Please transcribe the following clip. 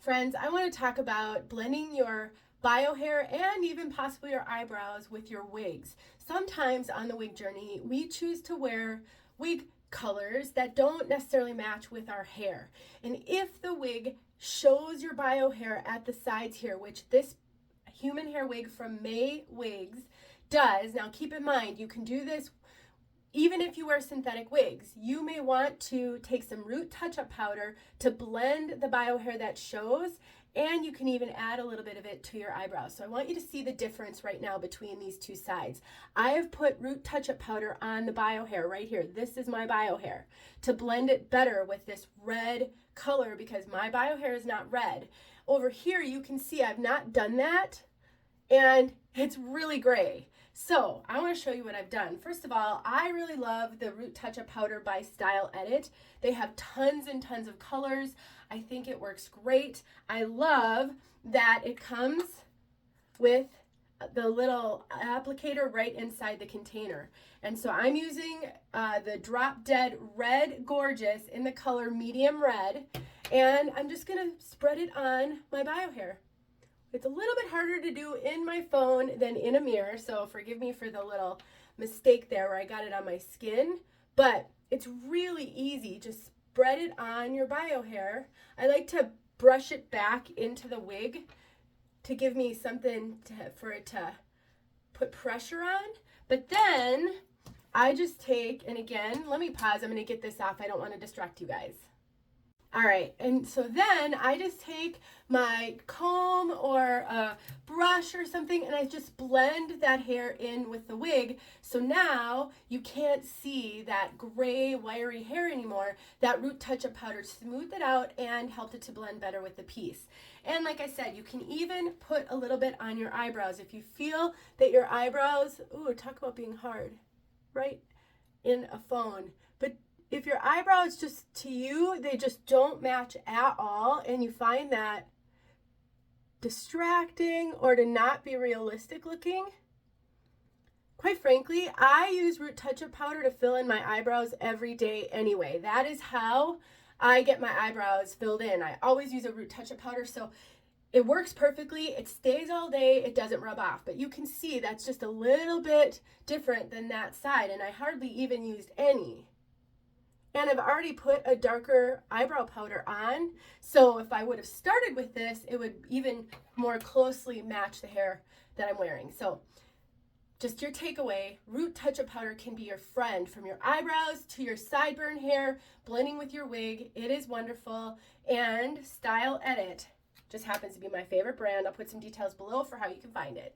Friends, I want to talk about blending your bio hair and even possibly your eyebrows with your wigs. Sometimes on the wig journey, we choose to wear wig colors that don't necessarily match with our hair. And if the wig shows your bio hair at the sides here, which this human hair wig from May Wigs does, now keep in mind, you can do this even if you wear synthetic wigs. You may want to take some root touch-up powder to blend the bio hair that shows, and you can even add a little bit of it to your eyebrows. So I want you to see the difference right now between these two sides. I have put root touch-up powder on the bio hair right here. This is my bio hair to blend it better with this red color because my bio hair is not red. Over here you can see I've not done that and it's really gray. So I want to show you what I've done. First of all, I really love the Root Touch-Up Powder by Style Edit. They have tons and tons of colors. I think it works great. I love that it comes with the little applicator right inside the container. And so I'm using the Drop Dead Red Gorgeous in the color medium red. And I'm just going to spread it on my bio hair. It's a little bit harder to do in my phone than in a mirror, so forgive me for the little mistake there where I got it on my skin, but it's really easy. Just spread it on your bio hair. I like to brush it back into the wig to give me something for it to put pressure on, but then I just take, and again, let me pause. I'm going to get this off. I don't want to distract you guys. All right, and so then I just take my comb or a brush or something and I just blend that hair in with the wig. So now you can't see that gray, wiry hair anymore. That Root Touch-Up Powder smoothed it out and helped it to blend better with the piece. And like I said, you can even put a little bit on your eyebrows. If you feel that your eyebrows, ooh, talk about being hard, right, in a phone. But if your eyebrows just, to you, they just don't match at all, and you find that distracting or to not be realistic looking, quite frankly, I use Root Touch-Up Powder to fill in my eyebrows every day anyway. That is how I get my eyebrows filled in. I always use a Root Touch-Up Powder, so it works perfectly. It stays all day. It doesn't rub off, but you can see that's just a little bit different than that side, and I hardly even used any. And I've already put a darker eyebrow powder on, so if I would have started with this, it would even more closely match the hair that I'm wearing. So just your takeaway, Root Touch-Up Powder can be your friend from your eyebrows to your sideburn hair, blending with your wig. It is wonderful, and Style Edit just happens to be my favorite brand. I'll put some details below for how you can find it.